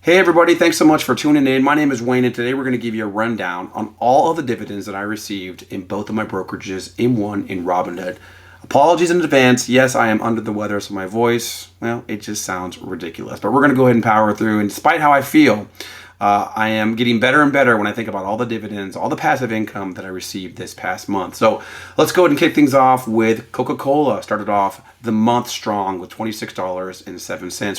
Hey everybody, thanks so much for tuning in. My name is Wayne and today we're going to give you a rundown on all of the dividends that I received in both of my brokerages, M1 and Robinhood. Apologies in advance. Yes, I am under the weather, so my voice, well, it just sounds ridiculous. But we're going to go ahead and power through. And despite how I feel, I am getting better and better when I think about all the dividends, all the passive income that I received this past month. So let's go ahead and kick things off with Coca-Cola. Started off the month strong with $26.07.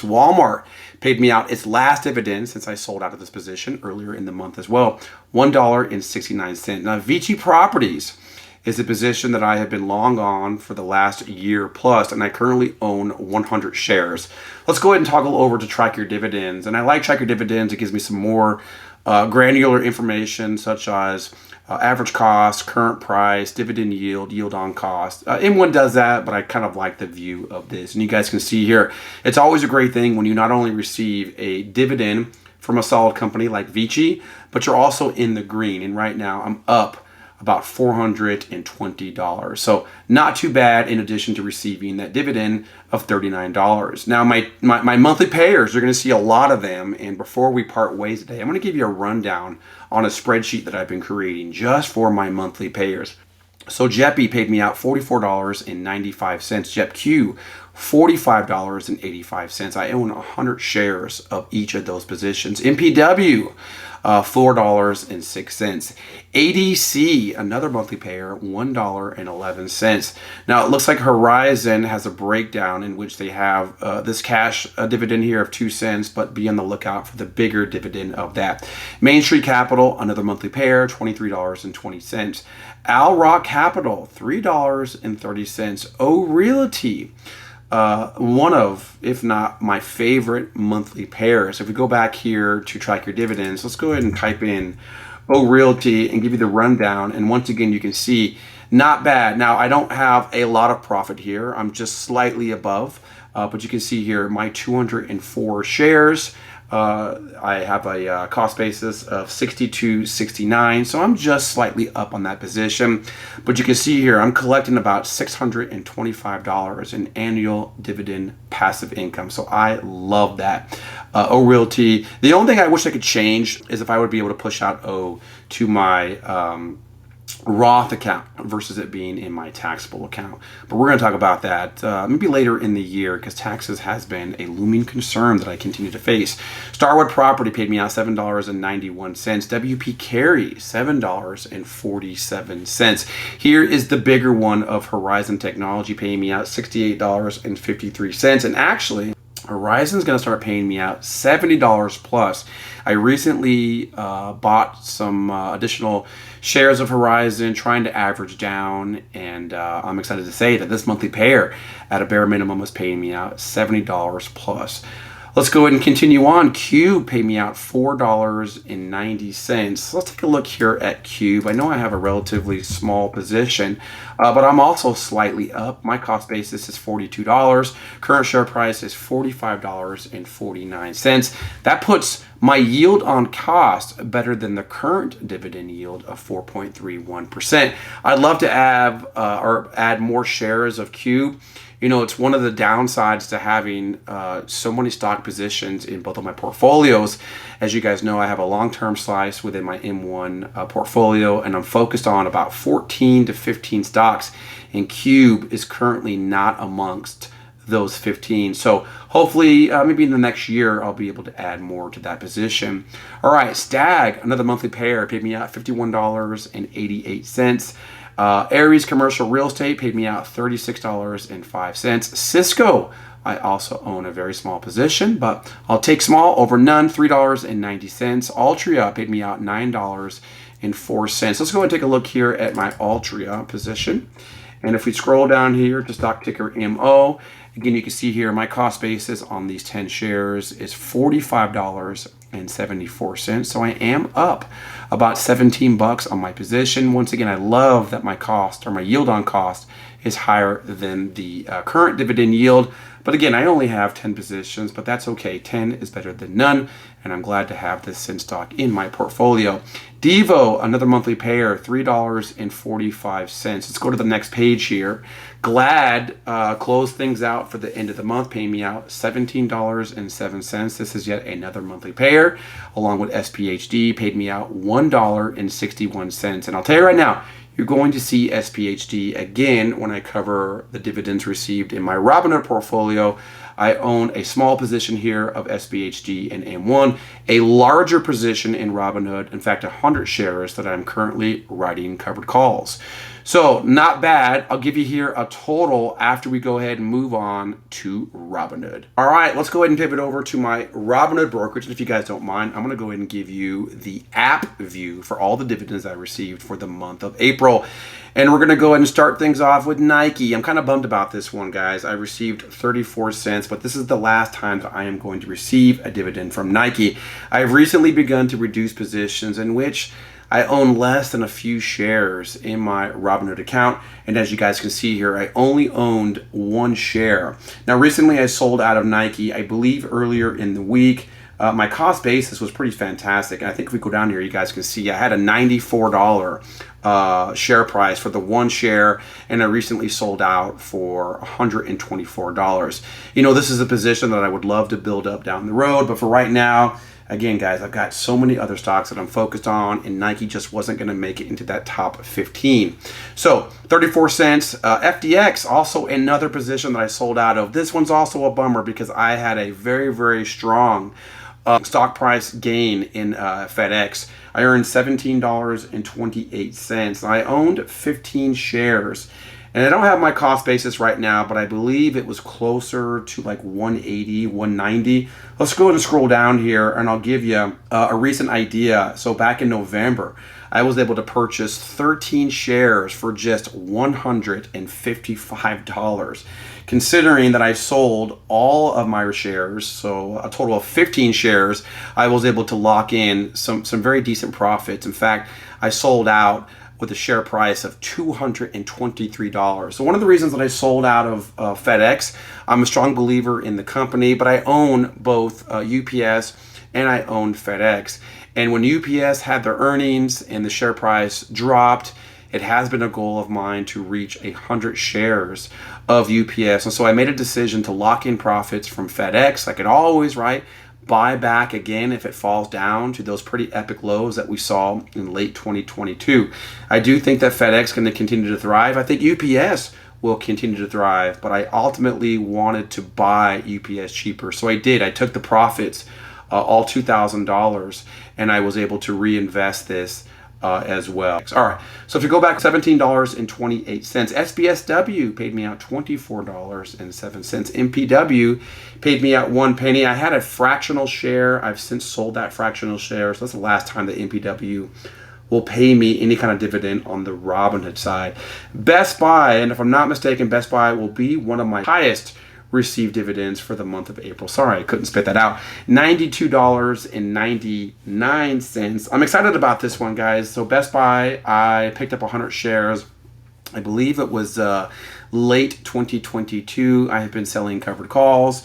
Walmart paid me out its last dividend since I sold out of this position earlier in the month as well, $1.69. Now, Vici Properties is a position that I have been long on for the last year plus, and I currently own 100 shares. Let's go ahead and toggle over to track your dividends. And I like track your dividends. It gives me some more granular information such as average cost, current price, dividend yield, yield on cost. M1 does that, but I kind of like the view of this. And you guys can see here, it's always a great thing when you not only receive a dividend from a solid company like Vici, but you're also in the green. And right now I'm up about $420. So not too bad in addition to receiving that dividend of $39. Now my monthly payers, you're going to see a lot of them. And before we part ways today, I'm going to give you a rundown on a spreadsheet that I've been creating just for my monthly payers. So JEPI paid me out $44.95. JEPQ, $45.85. I own 100 shares of each of those positions. MPW, $4.06. ADC, another monthly payer, $1.11. Now it looks like Horizon has a breakdown in which they have this cash dividend here of 2 cents, but be on the lookout for the bigger dividend of that. Main Street Capital, another monthly payer, $23.20. Al Rock Capital, $3.30. O Realty, one of, if not my favorite monthly pairs. If we go back here to track your dividends, let's go ahead and type in O Realty and give you the rundown. And once again, you can see not bad. Now, I don't have a lot of profit here. I'm just slightly above, but you can see here my 204 shares. I have a cost basis of $62.69, so I'm just slightly up on that position. But you can see here, I'm collecting about $625 in annual dividend passive income. So I love that. O Realty. The only thing I wish I could change is if I would be able to push out O to my Roth account versus it being in my taxable account. But we're going to talk about that maybe later in the year because taxes has been a looming concern that I continue to face. Starwood Property paid me out $7.91. WP Carey, $7.47. Here is the bigger one of Horizon Technology paying me out $68.53. And actually, Horizon's going to start paying me out $70 plus. I recently bought some additional shares of Horizon, trying to average down, and I'm excited to say that this monthly payer at a bare minimum was paying me out $70 plus. Let's go ahead and continue on. Cube paid me out $4.90. Let's take a look here at Cube. I know I have a relatively small position, but I'm also slightly up. My cost basis is $42. Current share price is $45.49. That puts my yield on cost better than the current dividend yield of 4.31%. I'd love to add more shares of Cube. You know, it's one of the downsides to having so many stock positions in both of my portfolios. As you guys know, I have a long-term slice within my M1 portfolio, and I'm focused on about 14 to 15 stocks, and Cube is currently not amongst those 15. So hopefully, maybe in the next year, I'll be able to add more to that position. All right, Stag, another monthly payer, paid me out $51.88. Aries Commercial Real Estate paid me out $36.05. Cisco, I also own a very small position, but I'll take small over none, $3.90. Altria paid me out $9.04. Let's go ahead and take a look here at my Altria position. And if we scroll down here to stock ticker MO, again, you can see here my cost basis on these 10 shares is $45.74. So I am up about 17 bucks on my position. Once again, I love that my cost or my yield on cost is higher than the current dividend yield, But again, I only have 10 positions, but that's okay. 10 is better than none, and I'm glad to have this sin stock in my portfolio. Devo, another monthly payer, $3.45. Let's go to the next page here. Glad closed things out for the end of the month, paying me out $17.07. This is yet another monthly payer, along with SPHD, paid me out $1.61. And I'll tell you right now, you're going to see SPHD again when I cover the dividends received in my Robinhood portfolio. I own a small position here of SPHD and M1, a larger position in Robinhood, in fact, 100 shares that I'm currently writing covered calls. So not bad. I'll give you here a total after we go ahead and move on to Robinhood. All right, let's go ahead and pivot over to my Robinhood brokerage. And if you guys don't mind, I'm going to go ahead and give you the app view for all the dividends I received for the month of April. And we're going to go ahead and start things off with Nike. I'm kind of bummed about this one, guys. I received 34 cents, but this is the last time that I am going to receive a dividend from Nike. I've recently begun to reduce positions in which I own less than a few shares in my Robinhood account. And as you guys can see here, I only owned one share. Now, recently I sold out of Nike, I believe earlier in the week. My cost basis was pretty fantastic. And I think if we go down here, you guys can see I had a $94 share price for the one share, and I recently sold out for $124. You know, this is a position that I would love to build up down the road, but for right now, again, guys, I've got so many other stocks that I'm focused on, and Nike just wasn't going to make it into that top 15. So 34 cents. FDX, also another position that I sold out of. This one's also a bummer because I had a very, very strong stock price gain in FedEx. I earned $17.28. I owned 15 shares. And I don't have my cost basis right now, but I believe it was closer to like 180, 190. Let's go ahead and scroll down here and I'll give you a recent idea. So back in November, I was able to purchase 13 shares for just $155. Considering that I sold all of my shares, so a total of 15 shares, I was able to lock in some very decent profits. In fact, I sold out with a share price of $223. So one of the reasons that I sold out of FedEx, I'm a strong believer in the company, but I own both UPS and I own FedEx. And when UPS had their earnings and the share price dropped, it has been a goal of mine to reach 100 shares of UPS. And so I made a decision to lock in profits from FedEx. I could always, buy back again if it falls down to those pretty epic lows that we saw in late 2022. I do think that FedEx is going to continue to thrive. I think UPS will continue to thrive, but I ultimately wanted to buy UPS cheaper. So I did. I took the profits, all $2,000, and I was able to reinvest this as well. All right, so if you go back, $17.28. SBSW paid me out $24.07. MPW paid me out 1 penny. I had a fractional share. I've since sold that fractional share, so that's the last time that MPW will pay me any kind of dividend on the Robinhood side. Best Buy, and if I'm not mistaken, Best Buy will be one of my highest received dividends for the month of April. Sorry, I couldn't spit that out. $92.99. I'm excited about this one, guys. So Best Buy, I picked up 100 shares. I believe it was late 2022. I have been selling covered calls.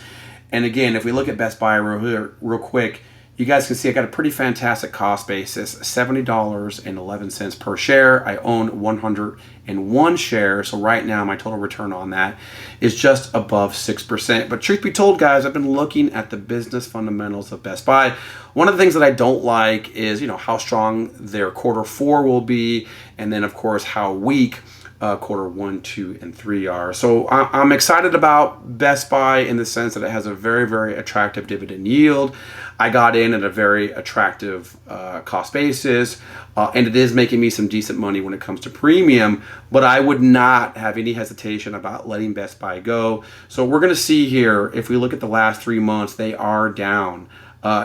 And again, if we look at Best Buy real quick, you guys can see I got a pretty fantastic cost basis, $70.11 per share. I own 101 shares. So right now my total return on that is just above 6%. But truth be told, guys, I've been looking at the business fundamentals of Best Buy. One of the things that I don't like is, how strong their Q4 will be. And then of course, how weak Q1, 2, and 3 are. So I'm excited about Best Buy in the sense that it has a very, very attractive dividend yield. I got in at a very attractive cost basis, and it is making me some decent money when it comes to premium, but I would not have any hesitation about letting Best Buy go. So we're going to see here, if we look at the last 3 months, they are down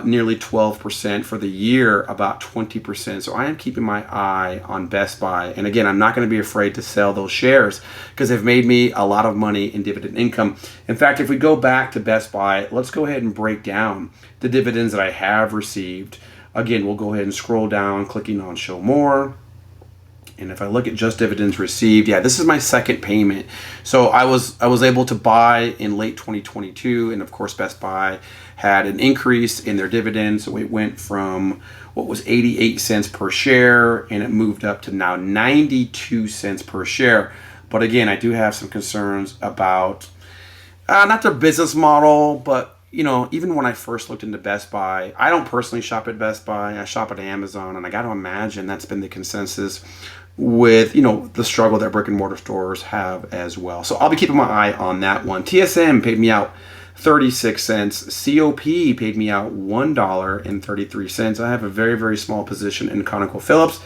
nearly 12%, for the year about 20%. So I am keeping my eye on Best Buy. And again, I'm not going to be afraid to sell those shares because they've made me a lot of money in dividend income. In fact, if we go back to Best Buy, let's go ahead and break down the dividends that I have received. Again, we'll go ahead and scroll down, clicking on Show More. And if I look at just dividends received, yeah, this is my second payment. So I was able to buy in late 2022, and of course Best Buy had an increase in their dividends. So it went from what was 88 cents per share, and it moved up to now 92 cents per share. But again, I do have some concerns about not their business model, but even when I first looked into Best Buy, I don't personally shop at Best Buy. I shop at Amazon, and I got to imagine that's been the consensus with the struggle that brick and mortar stores have as well. So I'll be keeping my eye on that one. TSM paid me out 36 cents. COP paid me out $1.33. I have a very, very small position in ConocoPhillips.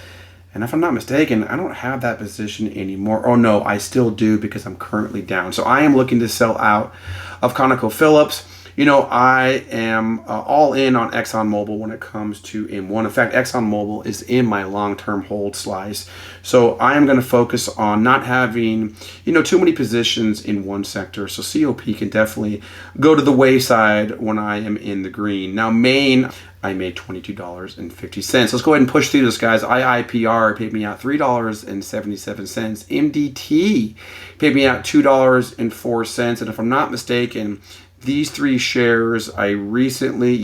And if I'm not mistaken, I don't have that position anymore. Oh no, I still do because I'm currently down. So I am looking to sell out of ConocoPhillips. I am all in on ExxonMobil when it comes to M1. In fact, ExxonMobil is in my long-term hold slice. So I am going to focus on not having, too many positions in one sector. So COP can definitely go to the wayside when I am in the green. Now, Maine, I made $22.50. Let's go ahead and push through this, guys. IIPR paid me out $3.77. MDT paid me out $2.04. And if I'm not mistaken, these three shares, I recently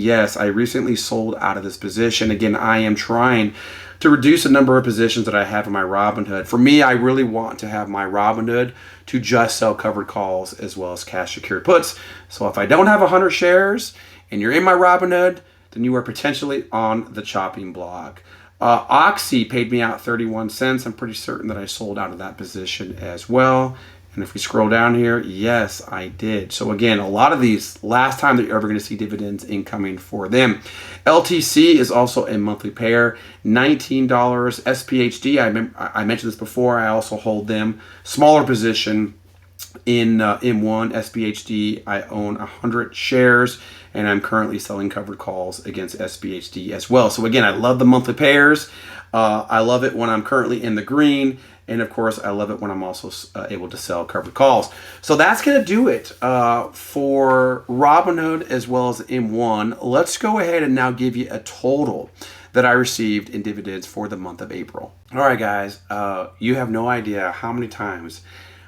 sold out of this position. Again, I am trying to reduce the number of positions that I have in my Robinhood. For me, I really want to have my Robinhood to just sell covered calls as well as cash secured puts. So if I don't have 100 shares and you're in my Robinhood, then you are potentially on the chopping block. Oxy paid me out 31 cents. I'm pretty certain that I sold out of that position as well. And if we scroll down here, yes, I did. So again, a lot of these, last time that you're ever going to see dividends incoming for them. LTC is also a monthly payer, $19. SPHD, I mentioned this before, I also hold them. Smaller position in M1, SPHD, I own 100 shares, and I'm currently selling covered calls against SPHD as well. So again, I love the monthly pairs. I love it when I'm currently in the green. And of course, I love it when I'm also able to sell covered calls. So that's going to do it for Robinhood as well as M1. Let's go ahead and now give you a total that I received in dividends for the month of April. All right, guys, you have no idea how many times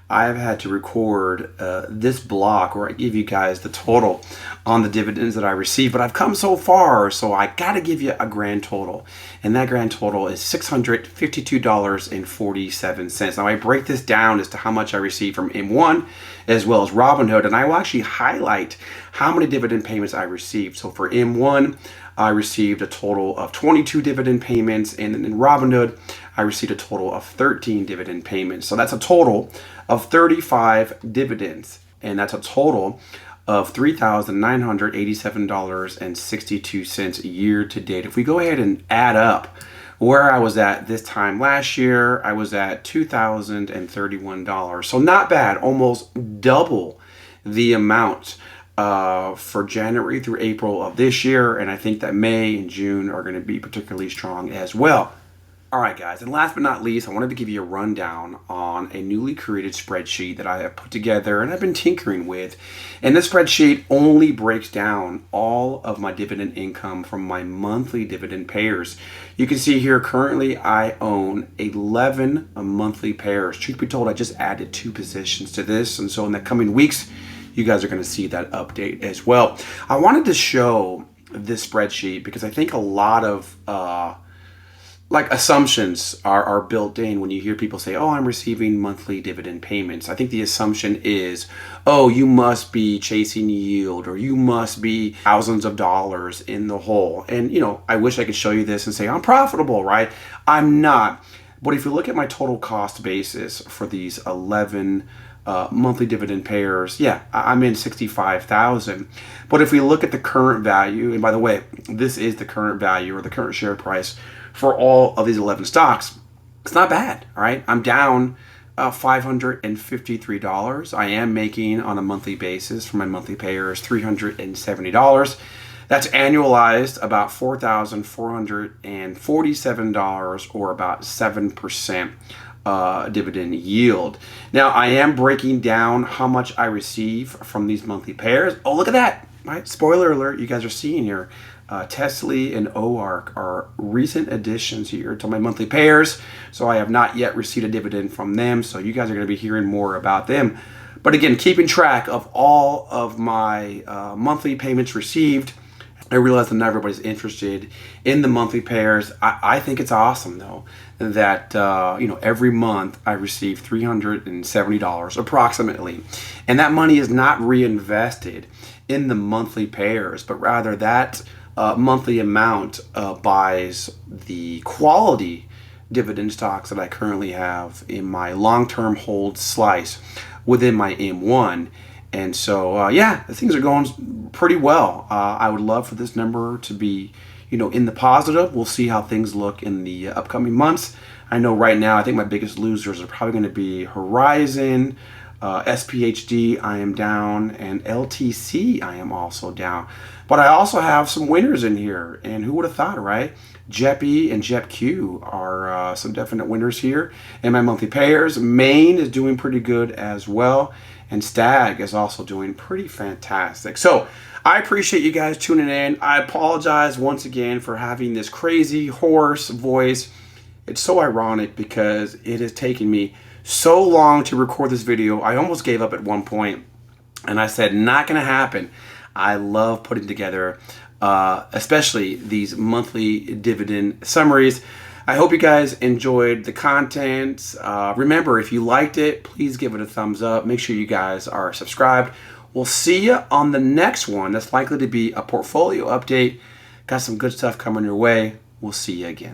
I've had to record this block where I give you guys the total on the dividends that I received, but I've come so far, so I got to give you a grand total, and that grand total is $652.47. Now I break this down as to how much I received from M1 as well as Robinhood, and I will actually highlight how many dividend payments I received. So for M1, I received a total of 22 dividend payments, and in Robinhood, I received a total of 13 dividend payments. So that's a total of 35 dividends, and that's a total of $3,987.62 year to date. If we go ahead and add up where I was at this time last year, I was at $2,031. So not bad, almost double the amount for January through April of this year, and I think that May and June are going to be particularly strong as well. All right, guys, and last but not least, I wanted to give you a rundown on a newly created spreadsheet that I have put together and I've been tinkering with. And this spreadsheet only breaks down all of my dividend income from my monthly dividend payers. You can see here currently I own 11 monthly payers. Truth be told, I just added 2 positions to this, and so in the coming weeks, you guys are going to see that update as well. I wanted to show this spreadsheet because I think a lot of assumptions are built in when you hear people say, oh, I'm receiving monthly dividend payments. I think the assumption is, oh, you must be chasing yield, or you must be thousands of dollars in the hole. And, I wish I could show you this and say I'm profitable, right? I'm not. But if you look at my total cost basis for these 11 monthly dividend payers, yeah, I'm in 65,000. But if we look at the current value, and by the way, this is the current value or the current share price for all of these 11 stocks, it's not bad, all right? I'm down $553. I am making on a monthly basis for my monthly payers $370. That's annualized about $4,447 or about 7% dividend yield. Now I am breaking down how much I receive from these monthly pairs. Oh, look at that, right? Spoiler alert, you guys are seeing here. Tesla and OARC are recent additions here to my monthly payers, so I have not yet received a dividend from them, so you guys are going to be hearing more about them. But again, keeping track of all of my monthly payments received, I realize that not everybody's interested in the monthly payers. I think it's awesome though that every month I receive $370 approximately, and that money is not reinvested in the monthly payers, but rather that monthly amount buys the quality dividend stocks that I currently have in my long-term hold slice within my M1. And so, things are going pretty well. I would love for this number to be, in the positive. We'll see how things look in the upcoming months. I know right now, I think my biggest losers are probably going to be Horizon, SPHD, I am down, and LTC, I am also down. But I also have some winners in here, and who would have thought, right? JEP-E and JEP-Q are some definite winners here. And my monthly payers, Maine is doing pretty good as well. And Stag is also doing pretty fantastic. So I appreciate you guys tuning in. I apologize once again for having this crazy hoarse voice. It's so ironic because it has taken me so long to record this video. I almost gave up at one point, and I said, not going to happen. I love putting together, especially these monthly dividend summaries. I hope you guys enjoyed the content. Remember, if you liked it, please give it a thumbs up. Make sure you guys are subscribed. We'll see you on the next one. That's likely to be a portfolio update. Got some good stuff coming your way. We'll see you again.